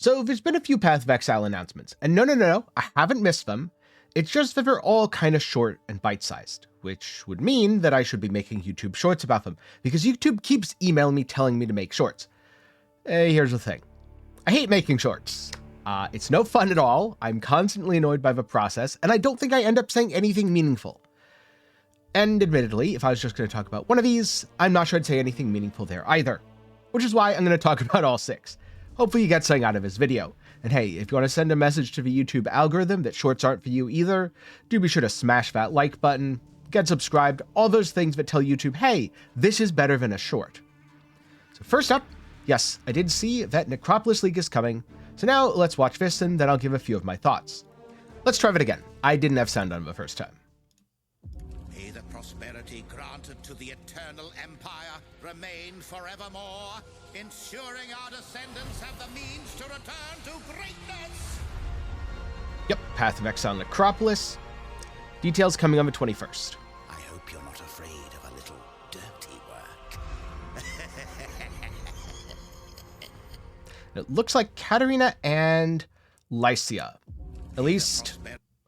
So there's been a few Path of Exile announcements, and no, I haven't missed them. It's just that they're all kind of short and bite-sized, which would mean that I should be making YouTube shorts about them, because YouTube keeps emailing me telling me to make shorts. Here's the thing. I hate making shorts. It's no fun at all. I'm constantly annoyed by the process, and I don't think I end up saying anything meaningful. And admittedly, if I was just going to talk about one of these, I'm not sure I'd say anything meaningful there either, which is why I'm going to talk about all 6. Hopefully you get something out of this video. And hey, if you want to send a message to the YouTube algorithm that shorts aren't for you either, do be sure to smash that like button, get subscribed, all those things that tell YouTube, hey, this is better than a short. So first up, yes, I did see that Necropolis League is coming, so now let's watch this and then I'll give a few of my thoughts. Let's try it again. I didn't have sound on the first time. May the prosperity granted to the eternal empire remain forevermore, ensuring our descendants have the means to return to greatness. Yep, Path of Exile Necropolis. Details coming on the 21st. I hope you're not afraid of a little dirty work. It looks like Katarina and Lycia. At least,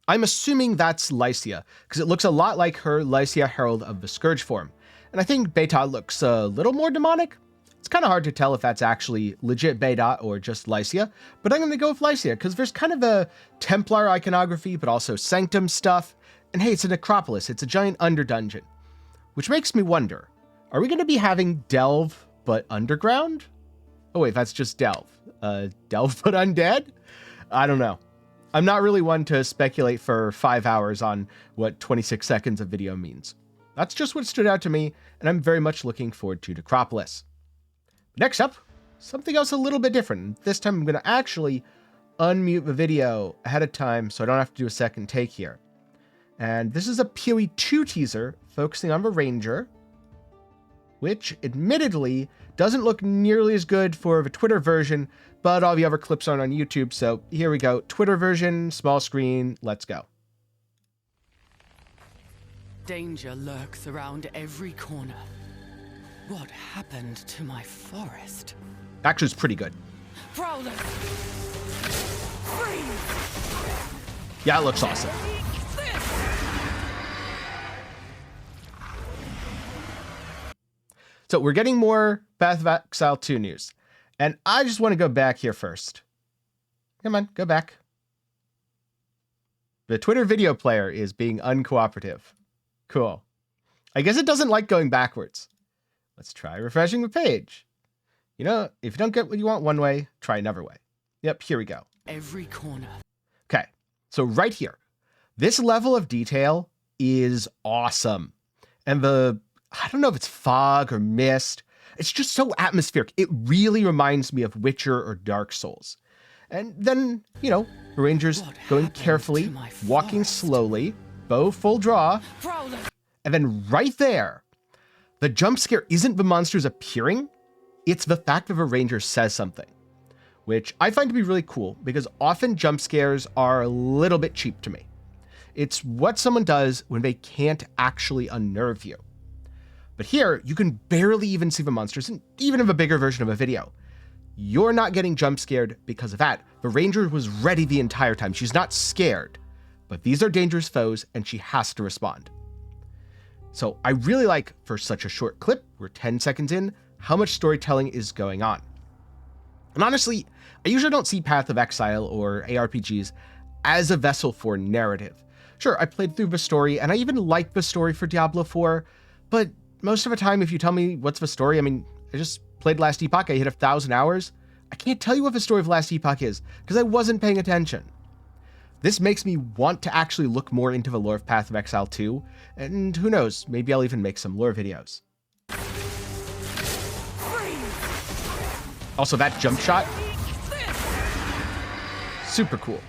I'm assuming that's Lycia, because it looks a lot like her Lycia Herald of the Scourge form. And I think Beta looks a little more demonic. It's kind of hard to tell if that's actually legit Beta or just Lycia, but I'm going to go with Lycia, because there's kind of a Templar iconography, but also Sanctum stuff. And hey, it's a Necropolis. It's a giant underdungeon. Which makes me wonder, are we going to be having Delve, but underground? Oh wait, that's just Delve. Delve, but undead? I don't know. I'm not really one to speculate for 5 hours on what 26 seconds of video means. That's just what stood out to me, and I'm very much looking forward to Necropolis. Next up, something else a little bit different. This time I'm going to actually unmute the video ahead of time so I don't have to do a second take here. And this is a PoE 2 teaser focusing on the Ranger, which admittedly doesn't look nearly as good for the Twitter version, but all the other clips aren't on YouTube, so here we go. Twitter version, small screen, let's go. Danger lurks around every corner. What happened to my forest? Actually, it's pretty good. Prowler! Freeze! Yeah, it looks awesome. So we're getting more Path of Exile 2 news. And I just want to go back here first. Come on, go back. The Twitter video player is being uncooperative. Cool. I guess it doesn't like going backwards. Let's try refreshing the page. You know, if you don't get what you want one way, try another way. Yep, here we go. Every corner. Okay, so right here. This level of detail is awesome. And I don't know if it's fog or mist. It's just so atmospheric. It really reminds me of Witcher or Dark Souls. And then, you know, the Ranger's going carefully, walking slowly, bow full draw. Prowler. And then right there, the jump scare isn't the monsters appearing. It's the fact that the Ranger says something, which I find to be really cool because often jump scares are a little bit cheap to me. It's what someone does when they can't actually unnerve you. But here, you can barely even see the monsters, and even in a bigger version of a video. You're not getting jump scared because of that. The Ranger was ready the entire time. She's not scared, but these are dangerous foes, and she has to respond. So I really like, for such a short clip, we're 10 seconds in, how much storytelling is going on. And honestly, I usually don't see Path of Exile or ARPGs as a vessel for narrative. Sure, I played through the story, and I even liked the story for Diablo 4, but most of the time, if you tell me what's the story, I mean, I just played Last Epoch, I hit 1,000 hours. I can't tell you what the story of Last Epoch is, because I wasn't paying attention. This makes me want to actually look more into the lore of Path of Exile 2, and who knows, maybe I'll even make some lore videos. Also, that jump shot, super cool.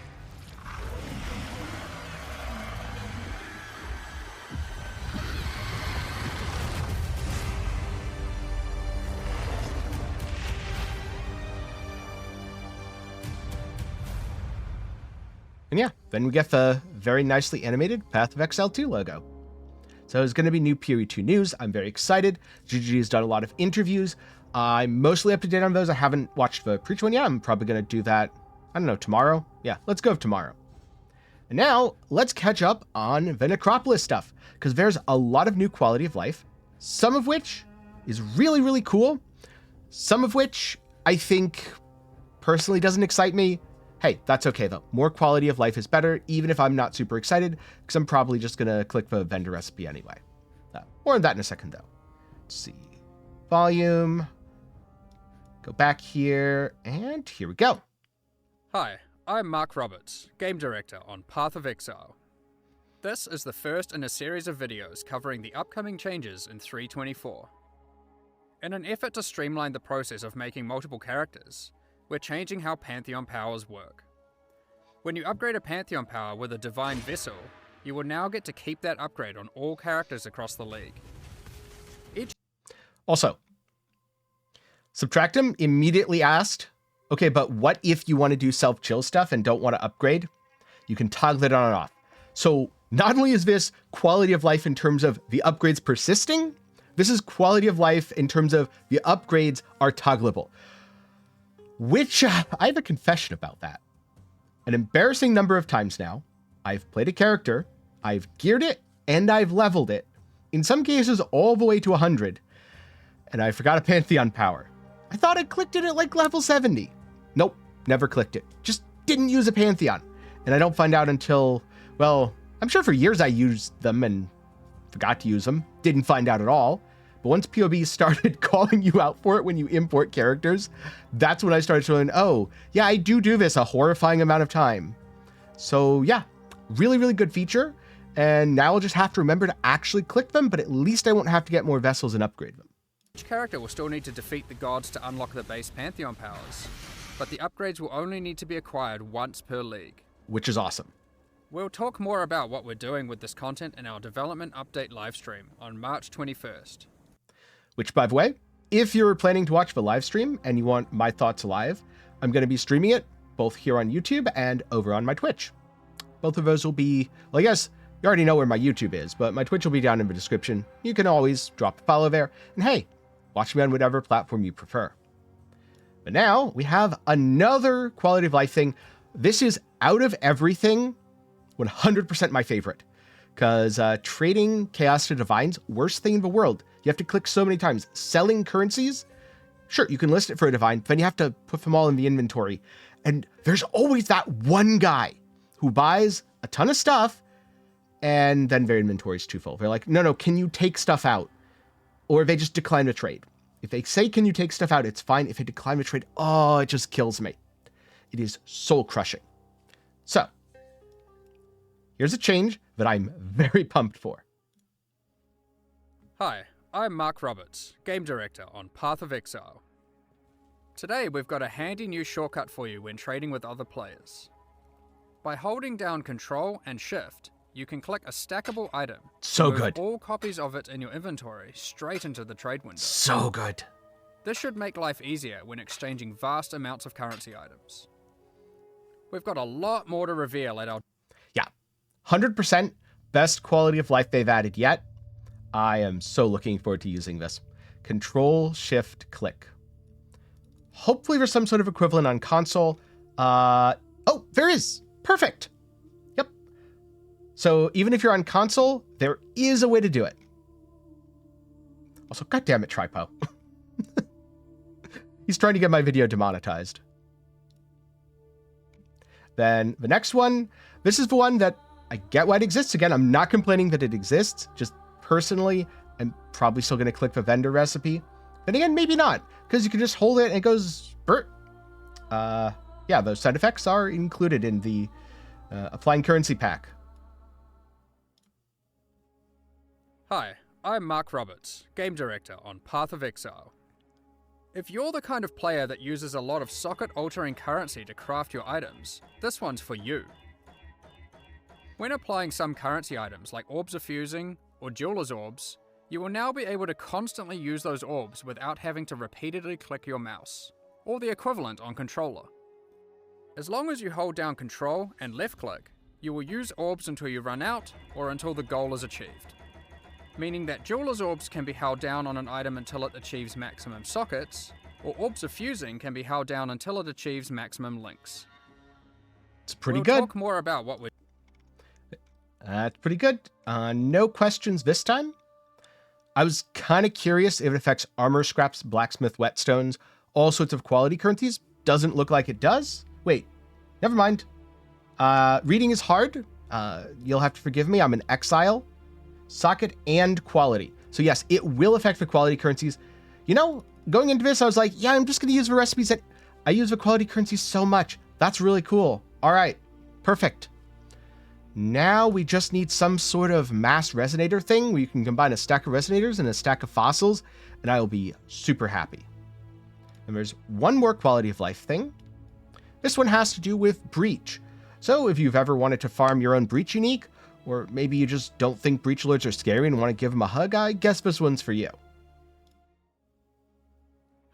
And yeah, then we get the very nicely animated Path of Exile 2 logo. So it's going to be new PoE 2 news. I'm very excited. GG has done a lot of interviews. I'm mostly up to date on those. I haven't watched the preach one yet. I'm probably going to do that, I don't know, tomorrow? Yeah, let's go tomorrow. And now, let's catch up on the Necropolis stuff, because there's a lot of new quality of life, some of which is really, really cool, some of which I think personally doesn't excite me. Hey, that's okay though. More quality of life is better, even if I'm not super excited, because I'm probably just going to click the vendor recipe anyway. More on that in a second though. Let's see. Volume. Go back here, and here we go. Hi, I'm Mark Roberts, Game Director on Path of Exile. This is the first in a series of videos covering the upcoming changes in 3.24. In an effort to streamline the process of making multiple characters, we're changing how Pantheon powers work. When you upgrade a Pantheon power with a Divine Vessel, you will now get to keep that upgrade on all characters across the league. Also, Subtractum immediately asked, okay, but what if you want to do self-chill stuff and don't want to upgrade? You can toggle it on and off. So not only is this quality of life in terms of the upgrades persisting, this is quality of life in terms of the upgrades are toggleable. Which, I have a confession about that. An embarrassing number of times now, I've played a character, I've geared it, and I've leveled it. In some cases, all the way to 100. And I forgot a Pantheon power. I thought I clicked it at like level 70. Nope, never clicked it. Just didn't use a Pantheon. And I don't find out until, well, I'm sure for years I used them and forgot to use them. Didn't find out at all. But once POB started calling you out for it when you import characters, that's when I started showing, oh, yeah, I do this a horrifying amount of time. So yeah, really, really good feature. And now I'll just have to remember to actually click them, but at least I won't have to get more vessels and upgrade them. Each character will still need to defeat the gods to unlock the base Pantheon powers, but the upgrades will only need to be acquired once per league. Which is awesome. We'll talk more about what we're doing with this content in our development update livestream on March 21st. Which, by the way, if you're planning to watch the live stream and you want my thoughts live, I'm going to be streaming it both here on YouTube and over on my Twitch. Both of those will be, well, I guess you already know where my YouTube is, but my Twitch will be down in the description. You can always drop a follow there. And hey, watch me on whatever platform you prefer. But now we have another quality of life thing. This is out of everything, 100% my favorite. Because trading Chaos to Divines, worst thing in the world. You have to click so many times. Selling currencies, sure, you can list it for a Divine, then you have to put them all in the inventory. And there's always that one guy who buys a ton of stuff and then their inventory is too full. They're like, no, can you take stuff out? Or they just decline the trade. If they say, can you take stuff out? It's fine. If they decline the trade, oh, it just kills me. It is soul crushing. So here's a change that I'm very pumped for. Hi, I'm Mark Roberts, Game Director on Path of Exile. Today we've got a handy new shortcut for you when trading with other players. By holding down Control and Shift, you can click a stackable item. So move good. all copies of it in your inventory straight into the trade window. So good. This should make life easier when exchanging vast amounts of currency items. We've got a lot more to reveal at our... Yeah, 100% best quality of life they've added yet. I am so looking forward to using this. Control, Shift, click. Hopefully there's some sort of equivalent on console. Oh, there is. Perfect. Yep. So even if you're on console, there is a way to do it. Also, goddammit, Tripo. He's trying to get my video demonetized. Then the next one, this is the one that I get why it exists. Again, I'm not complaining that it exists. Just personally, I'm probably still going to click the vendor recipe. Then again, maybe not, because you can just hold it and it goes Bert. Yeah, those side effects are included in the applying currency pack. Hi, I'm Mark Roberts, Game Director on Path of Exile. If you're the kind of player that uses a lot of socket-altering currency to craft your items, this one's for you. When applying some currency items like Orbs of Fusing or Jeweler's Orbs, you will now be able to constantly use those orbs without having to repeatedly click your mouse, or the equivalent on controller. As long as you hold down Control and left click, you will use orbs until you run out or until the goal is achieved. meaning that Jeweler's Orbs can be held down on an item until it achieves maximum sockets, or Orbs of Fusing can be held down until it achieves maximum links. It's pretty We'll good. talk more about what we... That's pretty good. No questions this time. I was kind of curious if it affects armor scraps, blacksmith whetstones, all sorts of quality currencies. Doesn't look like it does. Wait, never mind. Reading is hard. You'll have to forgive me. I'm an Exile. Socket and quality. So yes, it will affect the quality currencies. You know, going into this, I was like, yeah, I'm just going to use the recipes that I use the quality currencies so much. That's really cool. All right, perfect. Now we just need some sort of mass resonator thing where you can combine a stack of resonators and a stack of fossils, and I will be super happy. And there's one more quality of life thing. This one has to do with breach. So if you've ever wanted to farm your own breach unique, or maybe you just don't think breach lords are scary and want to give them a hug, I guess this one's for you.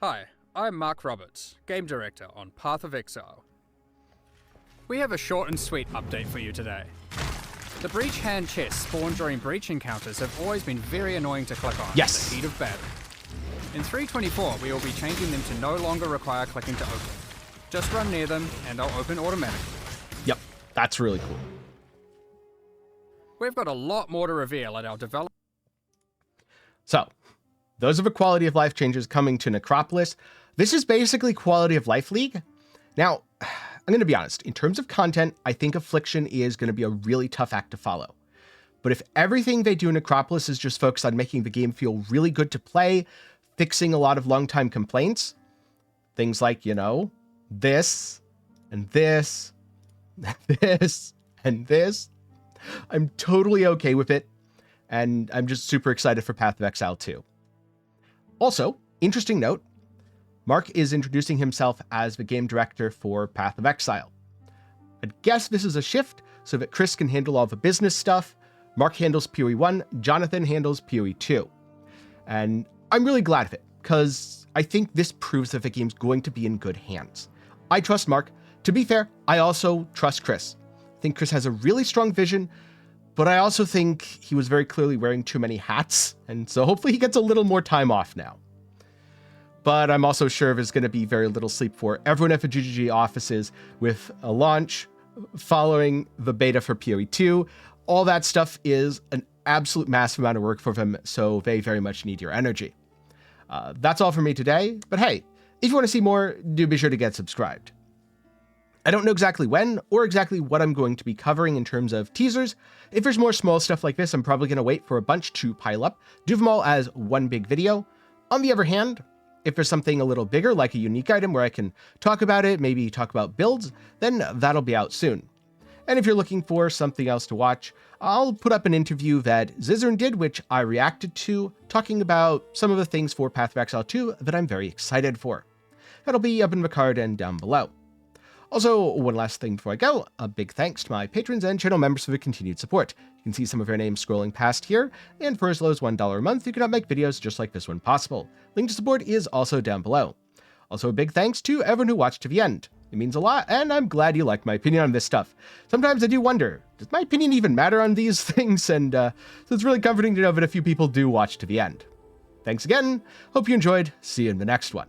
Hi, I'm Mark Roberts, Game Director on Path of Exile. We have a short and sweet update for you today. The breach hand chests spawned during breach encounters have always been very annoying to click on in Yes. the heat of battle. In 3.24, we will be changing them to no longer require clicking to open. Just run near them and they'll open automatically. Yep, that's really cool. We've got a lot more to reveal at our development. So, those are the quality of life changes coming to Necropolis. This is basically Quality of Life League. Now, I'm going to be honest. In terms of content, I think Affliction is going to be a really tough act to follow. But if everything they do in Necropolis is just focused on making the game feel really good to play, fixing a lot of long-time complaints, things like, you know, this, and this, this, and this, I'm totally okay with it. And I'm just super excited for Path of Exile 2. Also, interesting note, Mark is introducing himself as the game director for Path of Exile. I guess this is a shift so that Chris can handle all the business stuff. Mark handles PoE 1, Jonathan handles PoE 2. And I'm really glad of it, because I think this proves that the game's going to be in good hands. I trust Mark. To be fair, I also trust Chris. I think Chris has a really strong vision, but I also think he was very clearly wearing too many hats, and so hopefully he gets a little more time off now. But I'm also sure there's going to be very little sleep for everyone at the GGG offices with a launch following the beta for PoE 2. All that stuff is an absolute massive amount of work for them, so they very much need your energy. That's all for me today, but hey, if you want to see more, do be sure to get subscribed. I don't know exactly when or exactly what I'm going to be covering in terms of teasers. If there's more small stuff like this, I'm probably going to wait for a bunch to pile up, do them all as one big video. On the other hand, if there's something a little bigger, like a unique item where I can talk about it, maybe talk about builds, then that'll be out soon. And if you're looking for something else to watch, I'll put up an interview that Zizern did, which I reacted to, talking about some of the things for Path of Exile 2 that I'm very excited for. That'll be up in the card and down below. Also, one last thing before I go, a big thanks to my patrons and channel members for the continued support. You can see some of their names scrolling past here, and for as low as $1 a month, you can help make videos just like this one possible. Link to support is also down below. Also, a big thanks to everyone who watched to the end. It means a lot, and I'm glad you liked my opinion on this stuff. Sometimes I do wonder, does my opinion even matter on these things? And so it's really comforting to know that a few people do watch to the end. Thanks again, hope you enjoyed, see you in the next one.